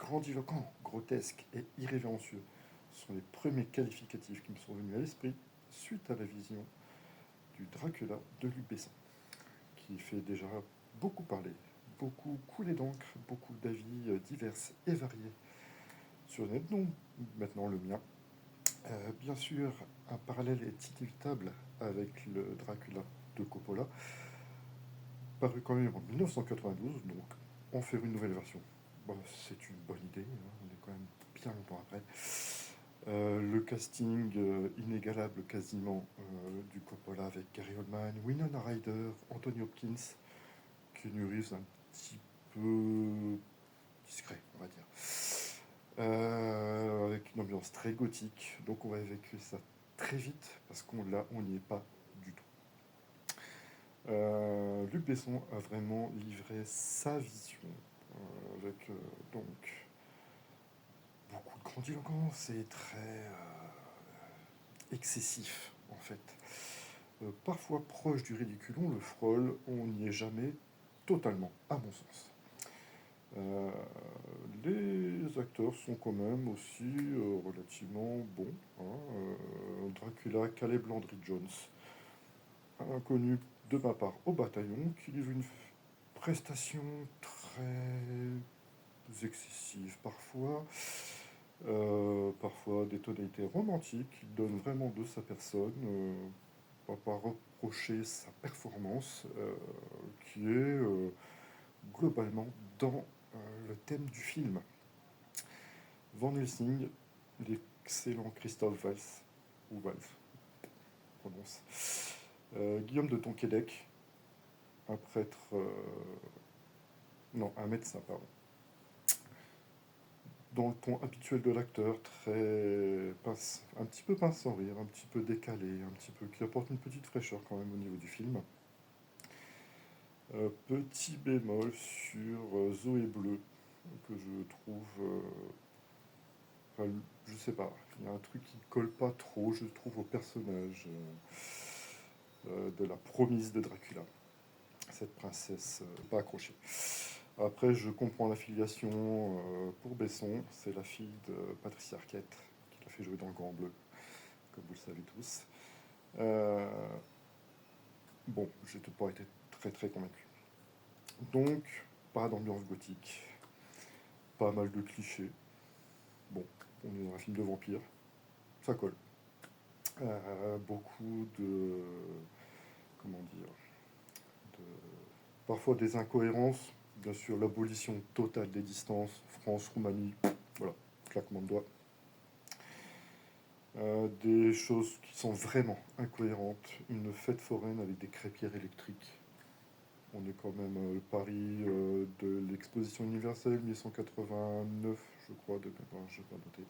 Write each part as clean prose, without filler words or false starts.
grandiloquent, grotesque et irrévérencieux sont les premiers qualificatifs qui me sont venus à l'esprit suite à la vision du Dracula de Luc Besson, qui fait déjà beaucoup parler, beaucoup couler d'encre, beaucoup d'avis divers et variés sur le net, dont maintenant le mien. Bien sûr, un parallèle est inévitable avec le Dracula de Coppola, paru quand même en 1992, donc en faire une nouvelle version. Bon, c'est une bonne idée, hein, on est quand même bien longtemps après. Le casting inégalable quasiment du Coppola avec Gary Oldman, Winona Ryder, Anthony Hopkins, Keanu Reeves un petit peu discret, on va dire. Avec une ambiance très gothique, donc on va évacuer ça très vite parce qu'on n'y est pas du tout. Luc Besson a vraiment livré sa vision avec donc beaucoup de grandiloquence et très excessif en fait. Parfois proche du ridicule, on le frôle, on n'y est jamais totalement, à mon sens. Les acteurs sont quand même aussi relativement bons. Hein. Dracula, Caleb Landry Jones, inconnu de ma part au bataillon, qui livre une prestation très excessive parfois, parfois des tonalités romantiques. Il donne vraiment de sa personne. On va pas reprocher sa performance, qui est globalement dans le thème du film. Van Helsing, l'excellent Christophe Valls, ou Valls, on prononce. Guillaume de Tonquédec, un prêtre, non, un médecin, pardon. Dans le ton habituel de l'acteur, très un petit peu pince sans rire, un petit peu décalé, un petit peu qui apporte une petite fraîcheur quand même au niveau du film. Petit bémol sur Zoé Bleu, que je trouve, enfin, je sais pas, il y a un truc qui colle pas trop, je trouve, au personnage de la promise de Dracula, cette princesse pas accrochée. Après, je comprends l'affiliation pour Besson, c'est la fille de Patricia Arquette, qui l'a fait jouer dans Le Grand Bleu, comme vous le savez tous. Bon, j'ai peut-être pas été très très convaincu. Donc, pas d'ambiance gothique, pas mal de clichés. Bon, on est dans un film de vampire, ça colle. Beaucoup de... comment dire de, parfois des incohérences. Bien sûr, l'abolition totale des distances, France-Roumanie, voilà, claquement de doigts. Des choses qui sont vraiment incohérentes. Une fête foraine avec des crêpières électriques. On est quand même Paris de l'exposition universelle 1189, je crois, de mémoire, je vais pas noter.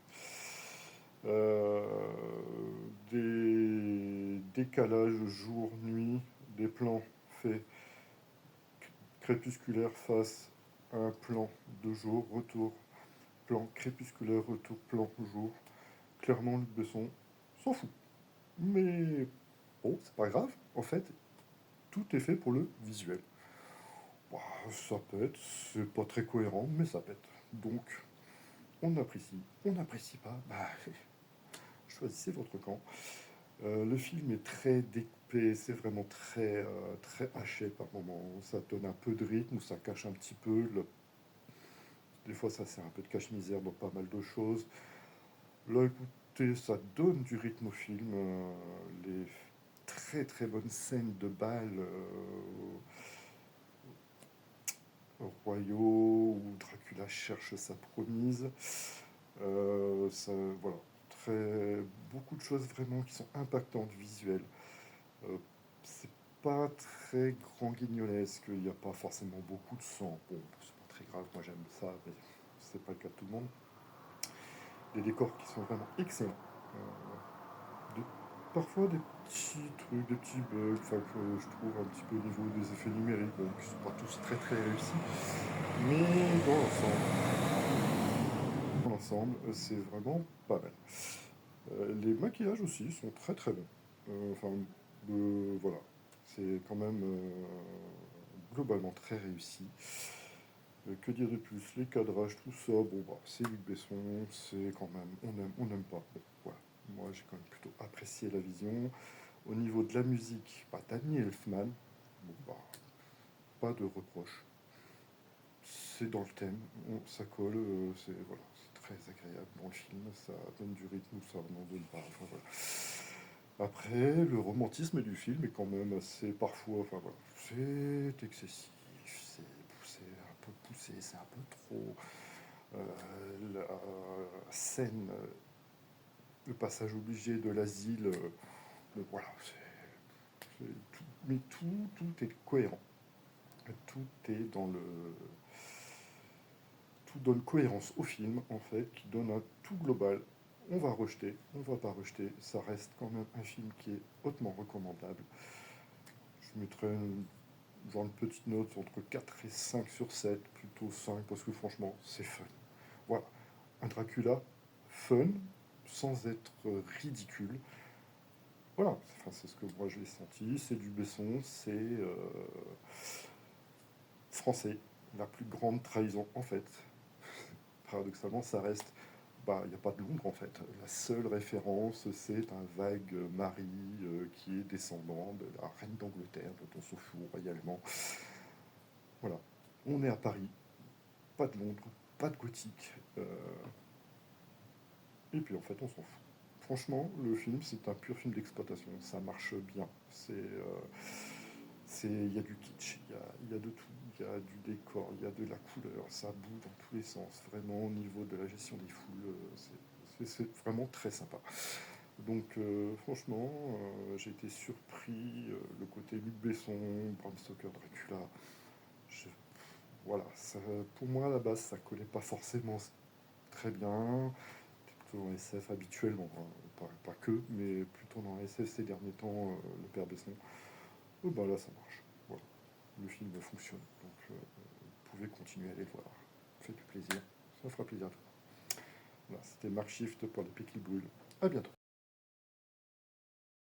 Des décalages jour-nuit, des plans faits crépusculaire face à un plan de jour, retour, plan crépusculaire, retour, plan jour. Clairement, Luc Besson s'en fout. Mais bon, c'est pas grave. En fait, tout est fait pour le visuel. Bah, ça pète, c'est pas très cohérent, mais ça pète. Donc, on apprécie. On n'apprécie pas, bah, choisissez votre camp. Le film est très découpé, c'est vraiment très, très haché par moments. Ça donne un peu de rythme, ou ça cache un petit peu. Des fois, ça sert un peu de cache-misère dans pas mal de choses. Là, écoutez, ça donne du rythme au film. Les très très bonnes scènes de bal royaux où Dracula cherche sa promise. Ça, voilà, beaucoup de choses vraiment qui sont impactantes visuelles. C'est pas très grand guignolesque, il n'y a pas forcément beaucoup de sang. Bon, c'est pas très grave, moi j'aime ça, mais c'est pas le cas de tout le monde. Des décors qui sont vraiment excellents. De- Parfois des petits trucs, des petits bugs, enfin que je trouve un petit peu au niveau des effets numériques, bon, qui sont pas tous très très réussis, mais dans l'ensemble, c'est vraiment pas mal. Les maquillages aussi sont très très bons. Enfin, voilà, c'est quand même globalement très réussi. Que dire de plus? Les cadrages, tout ça, bon bah c'est Luc Besson, c'est quand même, on n'aime pas. Bon, voilà. Moi j'ai quand même plutôt apprécié la vision. Au niveau de la musique, bah, Danny Elfman, bon bah pas de reproche. C'est dans le thème, ça colle, c'est voilà, c'est très agréable dans le film, ça donne du rythme ou ça n'en donne pas. Enfin, voilà. Après, le romantisme du film est quand même assez parfois, enfin voilà, c'est excessif, c'est poussé, un peu poussé, c'est un peu trop. La scène, le passage obligé de l'asile, voilà, mais tout est cohérent, tout est dans le, tout donne cohérence au film, en fait, qui donne un tout global. On va rejeter, on va pas rejeter, ça reste quand même un film qui est hautement recommandable. Je mettrais genre une petite note entre 4 et 5 sur 7, plutôt 5, parce que franchement, c'est fun. Voilà, un Dracula fun, sans être ridicule. Voilà, enfin, c'est ce que moi je l'ai senti, c'est du Besson, c'est français, la plus grande trahison en fait. Paradoxalement, ça reste. Bah, il n'y a pas de Londres en fait. La seule référence, c'est un vague mari qui est descendant de la reine d'Angleterre, dont on s'en fout royalement. Voilà. On est à Paris, pas de Londres, pas de gothique. Et puis en fait, on s'en fout. Franchement, le film, c'est un pur film d'exploitation. Ça marche bien. Il y a du kitsch, il y a de tout. Il y a du décor, il y a de la couleur. Ça bouge dans tous les sens. Vraiment, au niveau de la gestion des foules, c'est vraiment très sympa. Donc franchement, j'ai été surpris. Le côté Luc Besson, Bram Stoker, Dracula. je- voilà, pour moi à la base, ça collait pas forcément très bien. Plutôt dans SF habituellement, hein. Pas que, mais plutôt dans SF ces derniers temps, le père Besson. Bah là, ça marche. Voilà, le film fonctionne. Donc vous pouvez continuer à aller le voir. Faites du plaisir, ça fera plaisir à tout le monde. Voilà, c'était Mark Shift pour les Pics qui brûlent. À bientôt.